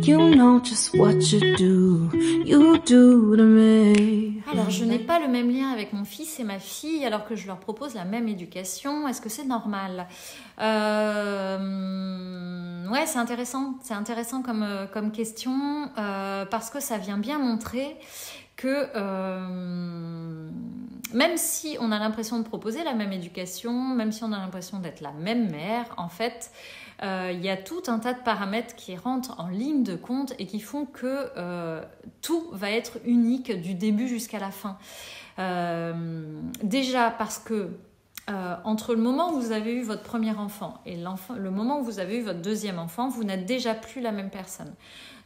You know just what you do to me. Alors, je n'ai pas le même lien avec mon fils et ma fille alors que je leur propose la même éducation. Est-ce que c'est normal? Ouais, c'est intéressant. C'est intéressant comme question parce que ça vient bien montrer que même si on a l'impression de proposer la même éducation, même si on a l'impression d'être la même mère, en fait, il y a tout un tas de paramètres qui rentrent en ligne de compte et qui font que tout va être unique du début jusqu'à la fin. Déjà parce que entre le moment où vous avez eu votre premier enfant et le moment où vous avez eu votre deuxième enfant, vous n'êtes déjà plus la même personne.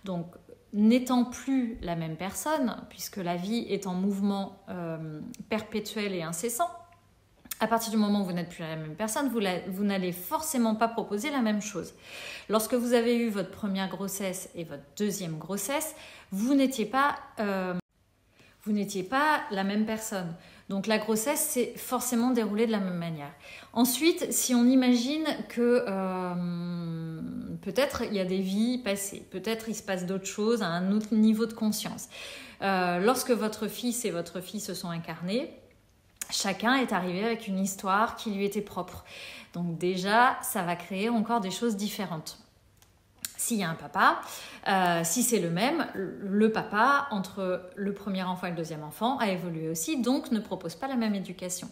Donc, n'étant plus la même personne, puisque la vie est en mouvement perpétuel et incessant, à partir du moment où vous n'êtes plus la même personne, vous n'allez forcément pas proposer la même chose. Lorsque vous avez eu votre première grossesse et votre deuxième grossesse, vous n'étiez pas la même personne. Donc la grossesse s'est forcément déroulée de la même manière. Ensuite, si on imagine que peut-être il y a des vies passées, peut-être il se passe d'autres choses à un autre niveau de conscience. Lorsque votre fils et votre fille se sont incarnés, chacun est arrivé avec une histoire qui lui était propre. Donc déjà, ça va créer encore des choses différentes. S'il y a un papa, si c'est le même, le papa, entre le premier enfant et le deuxième enfant, a évolué aussi, donc ne propose pas la même éducation.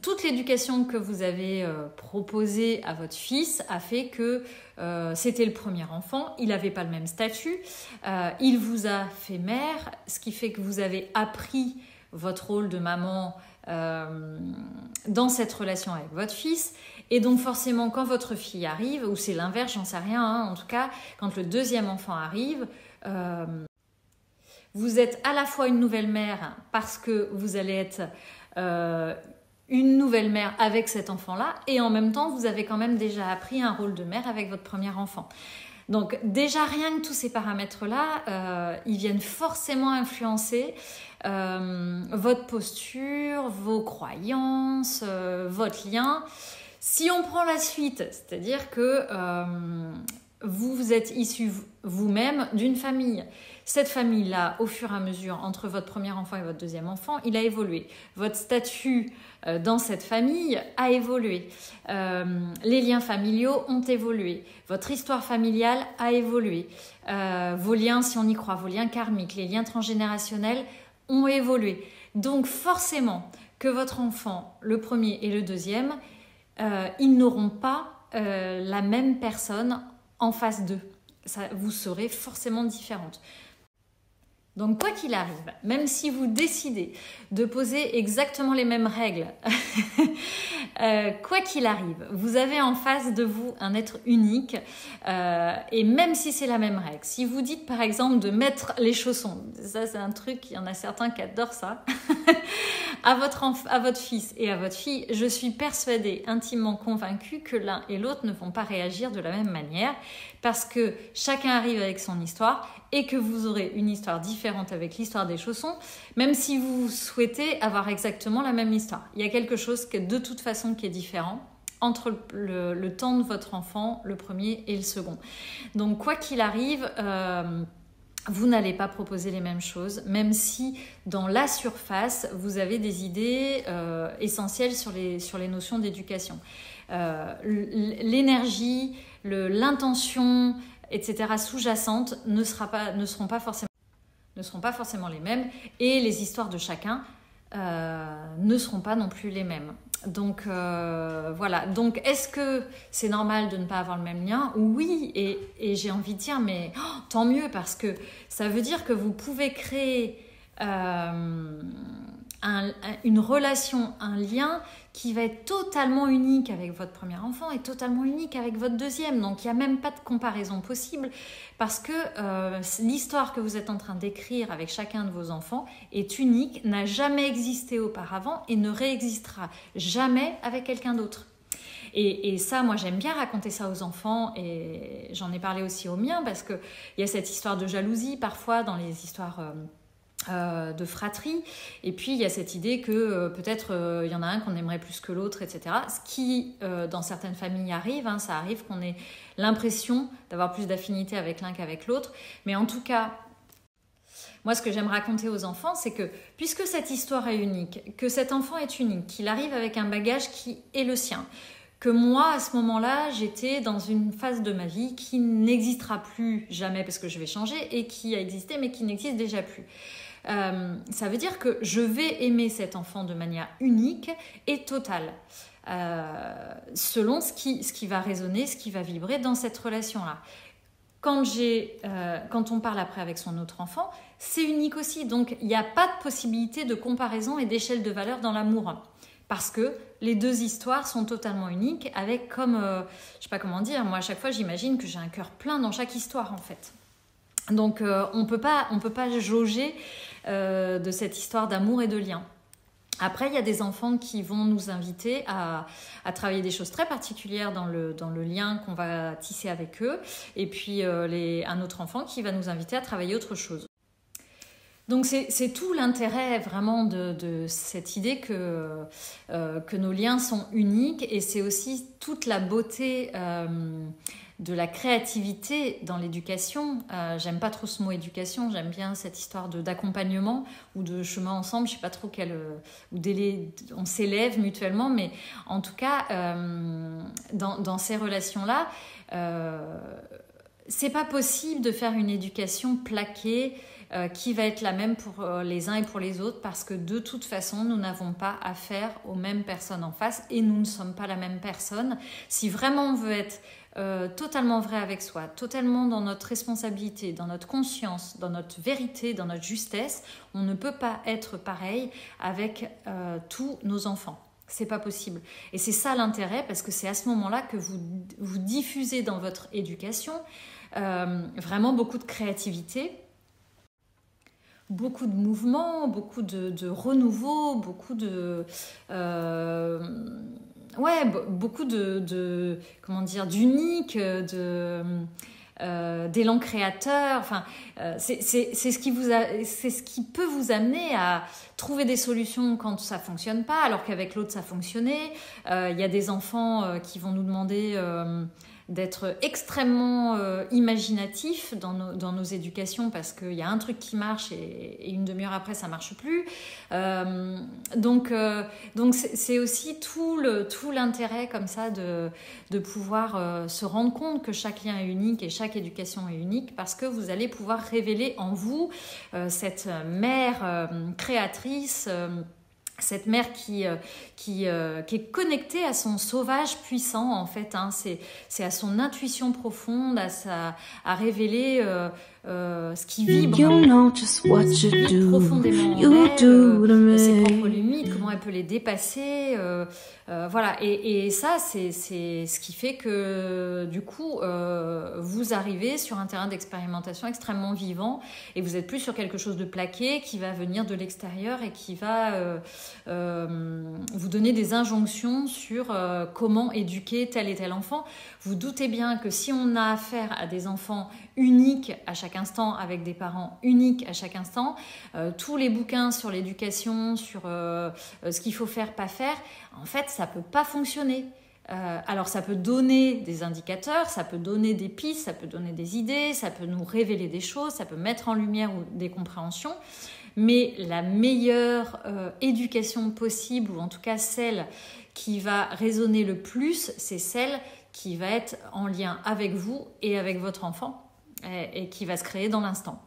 Toute l'éducation que vous avez proposée à votre fils a fait que c'était le premier enfant, il n'avait pas le même statut, il vous a fait mère, ce qui fait que vous avez appris votre rôle de maman dans cette relation avec votre fils. Et donc forcément, quand votre fille arrive, ou c'est l'inverse, j'en sais rien, hein, en tout cas, quand le deuxième enfant arrive, vous êtes à la fois une nouvelle mère parce que vous allez être une nouvelle mère avec cet enfant-là, et en même temps, vous avez quand même déjà appris un rôle de mère avec votre premier enfant. Donc déjà, rien que tous ces paramètres-là, ils viennent forcément influencer votre posture, vos croyances, votre lien. Si on prend la suite, c'est-à-dire que vous êtes issu vous-même d'une famille. Cette famille-là, au fur et à mesure, entre votre premier enfant et votre deuxième enfant, il a évolué. Votre statut dans cette famille a évolué. Les liens familiaux ont évolué. Votre histoire familiale a évolué. Vos liens, si on y croit, vos liens karmiques, les liens transgénérationnels ont évolué. Donc forcément que votre enfant, le premier et le deuxième, ils n'auront pas la même personne en face d'eux. Vous serez forcément différente. Donc quoi qu'il arrive, même si vous décidez de poser exactement les mêmes règles, quoi qu'il arrive, vous avez en face de vous un être unique et même si c'est la même règle, si vous dites par exemple de mettre les chaussons, ça c'est un truc, il y en a certains qui adorent ça, à votre fils et à votre fille, je suis persuadée, intimement convaincue que l'un et l'autre ne vont pas réagir de la même manière parce que chacun arrive avec son histoire et que vous aurez une histoire différente avec l'histoire des chaussons, même si vous souhaitez avoir exactement la même histoire. Il y a quelque chose que, de toute façon qui est différent entre le temps de votre enfant, le premier et le second. Donc quoi qu'il arrive, vous n'allez pas proposer les mêmes choses, même si dans la surface, vous avez des idées essentielles sur les notions d'éducation. L'énergie, l'intention, etc. sous-jacentes ne seront pas forcément les mêmes et les histoires de chacun ne seront pas non plus les mêmes. Donc voilà. Donc est-ce que c'est normal de ne pas avoir le même lien? Oui, et j'ai envie de dire mais tant mieux parce que ça veut dire que vous pouvez créer une relation, un lien qui va être totalement unique avec votre premier enfant et totalement unique avec votre deuxième. Donc il n'y a même pas de comparaison possible parce que l'histoire que vous êtes en train d'écrire avec chacun de vos enfants est unique, n'a jamais existé auparavant et ne réexistera jamais avec quelqu'un d'autre. Et ça, moi j'aime bien raconter ça aux enfants et j'en ai parlé aussi aux miens parce qu'il y a cette histoire de jalousie parfois dans les histoires de fratrie. Et puis il y a cette idée que peut-être il y en a un qu'on aimerait plus que l'autre, etc. Ce qui, dans certaines familles, arrive. Hein, ça arrive qu'on ait l'impression d'avoir plus d'affinité avec l'un qu'avec l'autre. Mais en tout cas, moi, ce que j'aime raconter aux enfants, c'est que puisque cette histoire est unique, que cet enfant est unique, qu'il arrive avec un bagage qui est le sien, que moi, à ce moment-là, j'étais dans une phase de ma vie qui n'existera plus jamais parce que je vais changer et qui a existé mais qui n'existe déjà plus. Ça veut dire que je vais aimer cet enfant de manière unique et totale, selon ce qui va résonner, ce qui va vibrer dans cette relation-là. Quand on parle après avec son autre enfant, c'est unique aussi. Donc, il n'y a pas de possibilité de comparaison et d'échelle de valeur dans l'amour. Parce que les deux histoires sont totalement uniques, avec comme, je ne sais pas comment dire, moi à chaque fois j'imagine que j'ai un cœur plein dans chaque histoire en fait. Donc on peut pas jauger de cette histoire d'amour et de lien. Après, il y a des enfants qui vont nous inviter à travailler des choses très particulières dans le lien qu'on va tisser avec eux, et puis un autre enfant qui va nous inviter à travailler autre chose. Donc c'est tout l'intérêt vraiment de cette idée que nos liens sont uniques, et c'est aussi toute la beauté de la créativité dans l'éducation. J'aime pas trop ce mot éducation, j'aime bien cette histoire d'accompagnement ou de chemin ensemble, je sais pas trop on s'élève mutuellement, mais en tout cas dans ces relations-là, c'est pas possible de faire une éducation plaquée qui va être la même pour les uns et pour les autres, parce que de toute façon, nous n'avons pas affaire aux mêmes personnes en face et nous ne sommes pas la même personne. Si vraiment on veut être totalement vrai avec soi, totalement dans notre responsabilité, dans notre conscience, dans notre vérité, dans notre justesse, on ne peut pas être pareil avec tous nos enfants. C'est pas possible. Et c'est ça l'intérêt, parce que c'est à ce moment-là que vous diffusez dans votre éducation vraiment beaucoup de créativité, beaucoup de mouvement, beaucoup de renouveau, beaucoup beaucoup comment dire, d'unique, d'élan créateur. Enfin, c'est ce qui peut vous amener à trouver des solutions quand ça fonctionne pas, alors qu'avec l'autre ça fonctionnait. Il y a des enfants qui vont nous demander d'être extrêmement imaginatifs dans nos éducations, parce qu'il y a un truc qui marche et une demi-heure après ça marche plus. Donc c'est aussi tout l'intérêt comme ça de pouvoir se rendre compte que chaque lien est unique et chaque éducation est unique, parce que vous allez pouvoir révéler en vous cette mère créatrice, cette mère qui est connectée à son sauvage puissant en fait, hein. C'est à son intuition profonde, à révéler ce qui vibre, profondément en elle, ses propres limites, comment elle peut les dépasser, voilà. Et ça c'est ce qui fait que du coup vous arrivez sur un terrain d'expérimentation extrêmement vivant, et vous n'êtes plus sur quelque chose de plaqué qui va venir de l'extérieur et qui va vous donner des injonctions sur comment éduquer tel et tel enfant. Vous doutez bien que si on a affaire à des enfants uniques à chaque instant, avec des parents uniques à chaque instant, tous les bouquins sur l'éducation, sur ce qu'il faut faire, pas faire, en fait ça peut pas fonctionner. Alors ça peut donner des indicateurs, ça peut donner des pistes, ça peut donner des idées, ça peut nous révéler des choses, ça peut mettre en lumière des compréhensions, mais la meilleure éducation possible, ou en tout cas celle qui va résonner le plus, c'est celle qui va être en lien avec vous et avec votre enfant, et qui va se créer dans l'instant.